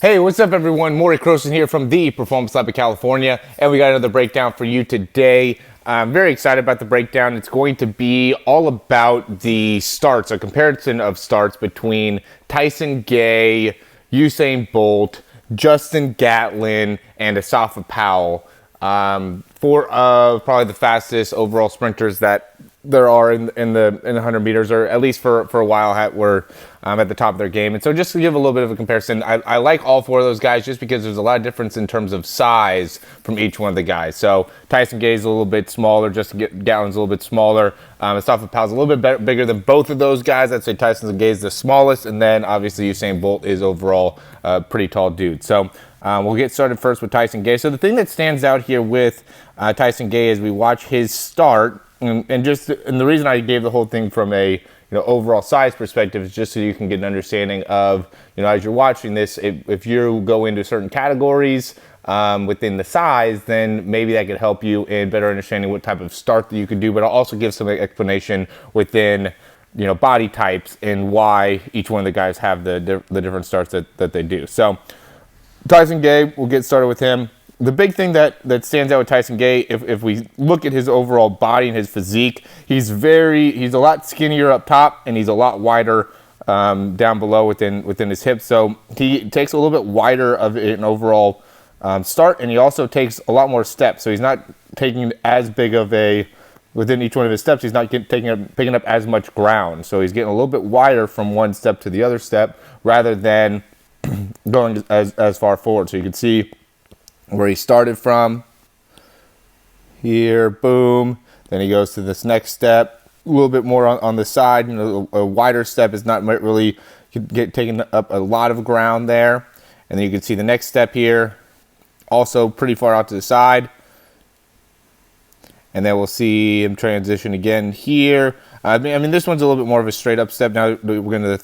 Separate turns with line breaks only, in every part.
Hey, what's up everyone? Morey Croson here from the Performance Lab of California, and we got another breakdown for you today. I'm very excited about the breakdown. It's going to be all about the starts, a comparison of starts between Tyson Gay, Usain Bolt, Justin Gatlin, and Asafa Powell. Four of probably the fastest overall sprinters that there are in the 100 meters, or at least for a while were at the top of their game. And so just to give a little bit of a comparison, I like all four of those guys just because there's a lot of difference in terms of size from each one of the guys. So Tyson Gay is a little bit smaller, Justin Gatlin's a little bit smaller. Asafa Powell's a little bit bigger than both of those guys. I'd say Tyson Gay is the smallest, and then obviously Usain Bolt is overall a pretty tall dude. So we'll get started first with Tyson Gay. So the thing that stands out here with Tyson Gay is we watch his start, and the reason I gave the whole thing from a overall size perspective is just so you can get an understanding of, as you're watching this, if you go into certain categories within the size, then maybe that could help you in better understanding what type of start that you could do, but I'll also give some explanation within body types and why each one of the guys have the different starts that they do. So Tyson Gay, we'll get started with him. The big thing that stands out with Tyson Gay, if we look at his overall body and his physique, he's a lot skinnier up top, and he's a lot wider down below within his hips. So he takes a little bit wider of an overall start, and he also takes a lot more steps. So he's not taking as big of within each one of his steps, he's not picking up as much ground. So he's getting a little bit wider from one step to the other step rather than going as far forward. So you can see where he started from here, boom. Then he goes to this next step, a little bit more on the side. A wider step is not really taking up a lot of ground there. And then you can see the next step here, also pretty far out to the side. And then we'll see him transition again here. I mean, this one's a little bit more of a straight up step. Now we're going to the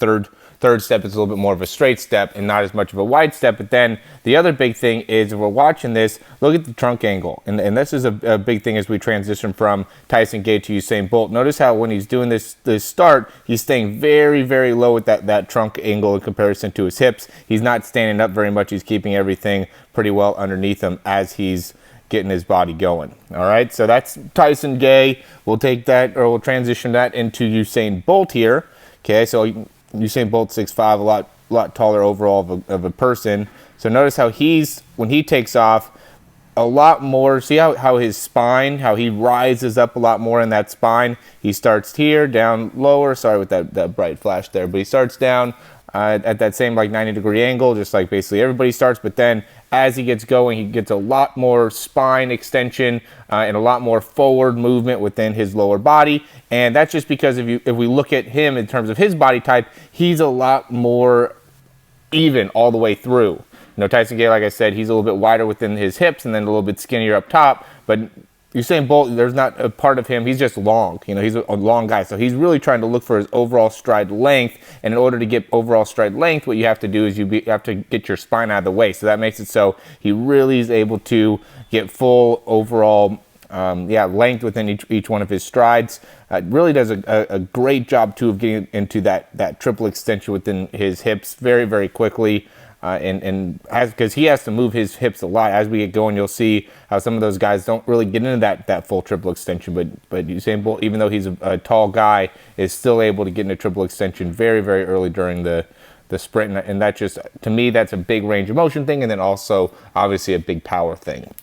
third step. It's a little bit more of a straight step and not as much of a wide step. But then the other big thing is, if we're watching this, look at the trunk angle. And this is a big thing as we transition from Tyson Gay to Usain Bolt. Notice how when he's doing this start, he's staying very, very low with that trunk angle in comparison to his hips. He's not standing up very much. He's keeping everything pretty well underneath him as he's getting his body going. All right, so that's Tyson Gay. We'll take that, or we'll transition that into Usain Bolt here. Okay, so Usain Bolt 6'5", a lot taller overall of a person. So notice how when he takes off, a lot more. See how his spine, how he rises up a lot more in that spine. He starts here, down lower. Sorry with that bright flash there, but he starts down at that same 90-degree angle, just like basically everybody starts. But then as he gets going, he gets a lot more spine extension and a lot more forward movement within his lower body. And that's just because if we look at him in terms of his body type, he's a lot more even all the way through. Tyson Gay, like I said, he's a little bit wider within his hips and then a little bit skinnier up top. But Usain Bolt, there's not a part of him. He's just long. He's a long guy. So he's really trying to look for his overall stride length. And in order to get overall stride length, what you have to do is you have to get your spine out of the way. So that makes it so he really is able to get full overall length within each one of his strides. Really does a great job, too, of getting into that triple extension within his hips very, very quickly. Because he has to move his hips a lot. As we get going, you'll see how some of those guys don't really get into that full triple extension. But Usain Bolt, even though he's a tall guy, is still able to get into triple extension very, very early during the sprint. And that just, to me, that's a big range of motion thing, and then also obviously a big power thing.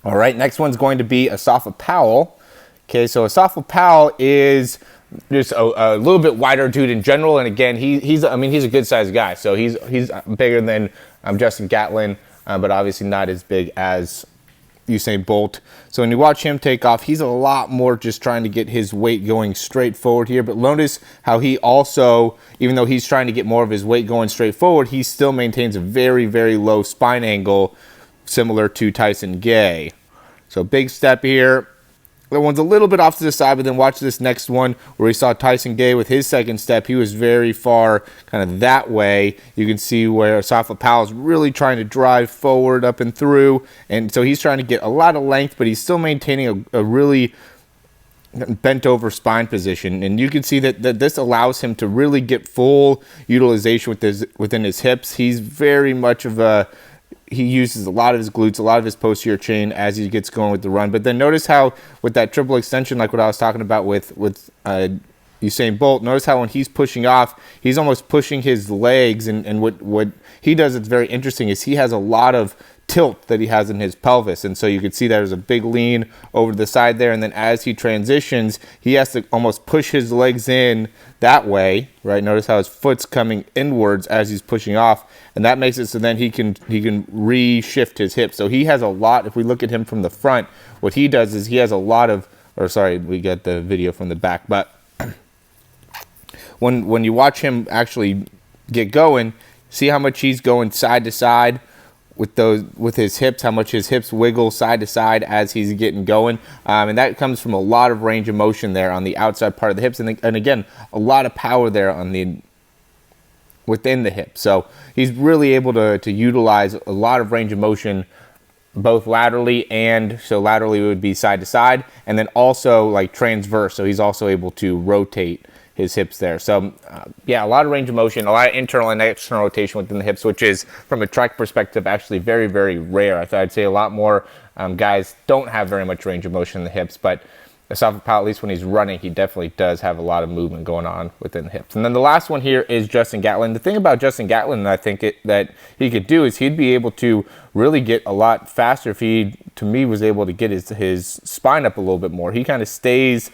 All right, next one's going to be Asafa Powell. Okay, so Asafa Powell is just a little bit wider dude in general, and again, he's a good sized guy. So he's bigger than Justin Gatlin, but obviously not as big as Usain Bolt. So when you watch him take off, he's a lot more just trying to get his weight going straight forward here. But notice how he also, even though he's trying to get more of his weight going straight forward, he still maintains a very, very low spine angle, similar to Tyson Gay. So big step here. That one's a little bit off to the side, but then watch this next one where we saw Tyson Gay with his second step. He was very far kind of that way. You can see where Asafa Powell is really trying to drive forward up and through. And so he's trying to get a lot of length, but he's still maintaining a really bent over spine position, and you can see that this allows him to really get full utilization within his hips. He's very much of a, he uses a lot of his glutes, a lot of his posterior chain as he gets going with the run. But then notice how with that triple extension, like what I was talking about with Usain Bolt, notice how when he's pushing off, he's almost pushing his legs, and what he does that's very interesting is he has a lot of tilt that he has in his pelvis, and so you can see there's a big lean over to the side there, and then as he transitions, he has to almost push his legs in that way, right? Notice how his foot's coming inwards as he's pushing off, and that makes it so then he can reshift his hips. So he has a lot. If we look at him from the front, what he does is he has a lot of, or sorry, we got the video from the back, but when you watch him actually get going, see how much he's going side to side with his hips, how much his hips wiggle side to side as he's getting going, and that comes from a lot of range of motion there on the outside part of the hips, and again, a lot of power there on within the hip. So he's really able to utilize a lot of range of motion, both laterally, and so laterally would be side to side, and then also like transverse. So he's also able to rotate his hips there. So yeah, a lot of range of motion, a lot of internal and external rotation within the hips, which is from a track perspective actually very, very rare. I'd say a lot more guys don't have very much range of motion in the hips, but Asafa Powell, at least when he's running, he definitely does have a lot of movement going on within the hips. And then the last one here is Justin Gatlin. The thing about Justin Gatlin that I think that he could do is he'd be able to really get a lot faster if he, to me, was able to get his spine up a little bit more. He kind of stays,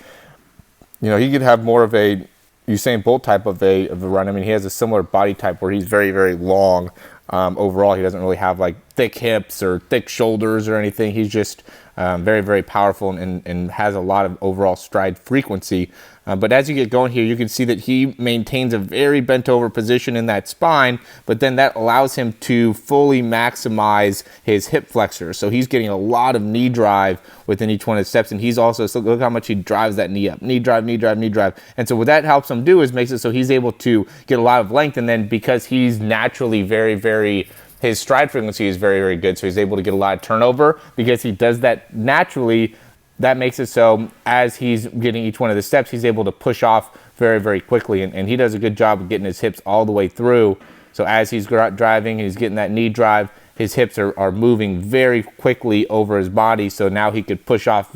he could have more of a Usain Bolt type of a run. I mean, he has a similar body type where he's very, very long. Overall, he doesn't really have like thick hips or thick shoulders or anything. He's just very, very powerful and has a lot of overall stride frequency. But as you get going here, you can see that he maintains a very bent over position in that spine, but then that allows him to fully maximize his hip flexors. So he's getting a lot of knee drive within each one of his steps, and he's also, so look how much he drives that knee up. Knee drive, knee drive, knee drive. And so what that helps him do is makes it so he's able to get a lot of length, and then because he's naturally very, very, his stride frequency is very, very good, so he's able to get a lot of turnover because he does that naturally. That makes it so as he's getting each one of the steps, he's able to push off very, very quickly. And he does a good job of getting his hips all the way through. So as he's driving, he's getting that knee drive, his hips are moving very quickly over his body. So now he could push off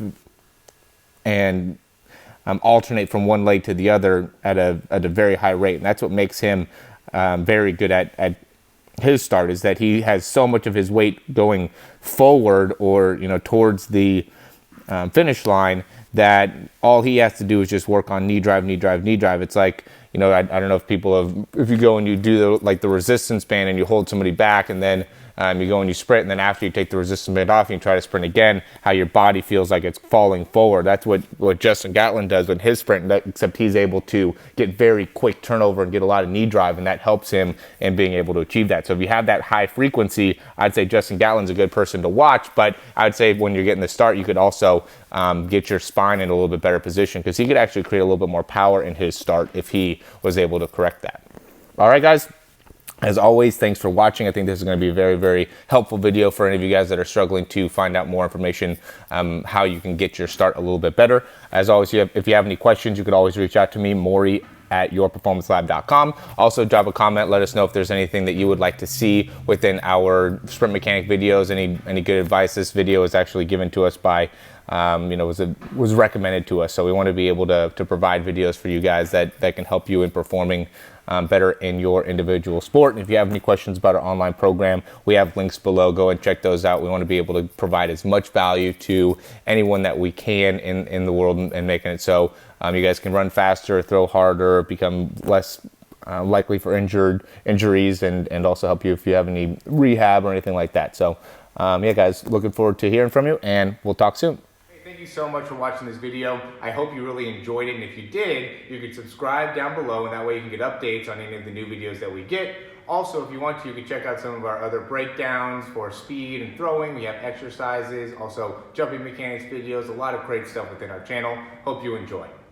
and alternate from one leg to the other at a very high rate. And that's what makes him very good at his start, is that he has so much of his weight going forward or, towards the finish line, that all he has to do is just work on knee drive, knee drive, knee drive. It's like, I don't know if you go and you do the resistance band and you hold somebody back, and then you go and you sprint, and then after you take the resistance band off and you try to sprint again, how your body feels like it's falling forward. That's what Justin Gatlin does with his sprint, except he's able to get very quick turnover and get a lot of knee drive, and that helps him in being able to achieve that. So if you have that high frequency, I'd say Justin Gatlin's a good person to watch, but I'd say when you're getting the start, you could also get your spine in a little bit better position, because he could actually create a little bit more power in his start if he was able to correct that. All right, guys. As always, thanks for watching. I think this is going to be a very, very helpful video for any of you guys that are struggling to find out more information, how you can get your start a little bit better. As always, if you have any questions, you could always reach out to me, Morey at yourperformancelab.com. Also, drop a comment. Let us know if there's anything that you would like to see within our sprint mechanic videos. Any good advice. This video is actually given to us by, was recommended to us. So we want to be able to provide videos for you guys that can help you in performing better in your individual sport. And if you have any questions about our online program, we have links below. Go and check those out. We want to be able to provide as much value to anyone that we can in the world, and making it so you guys can run faster, throw harder, become less likely for injuries, and also help you if you have any rehab or anything like that. So yeah, guys, looking forward to hearing from you, and we'll talk soon. Thank you so much for watching this video. I hope you really enjoyed it, and if you did, you can subscribe down below, and that way you can get updates on any of the new videos that we get. Also, if you want to, you can check out some of our other breakdowns for speed and throwing. We have exercises, also jumping mechanics videos, a lot of great stuff within our channel. Hope you enjoy.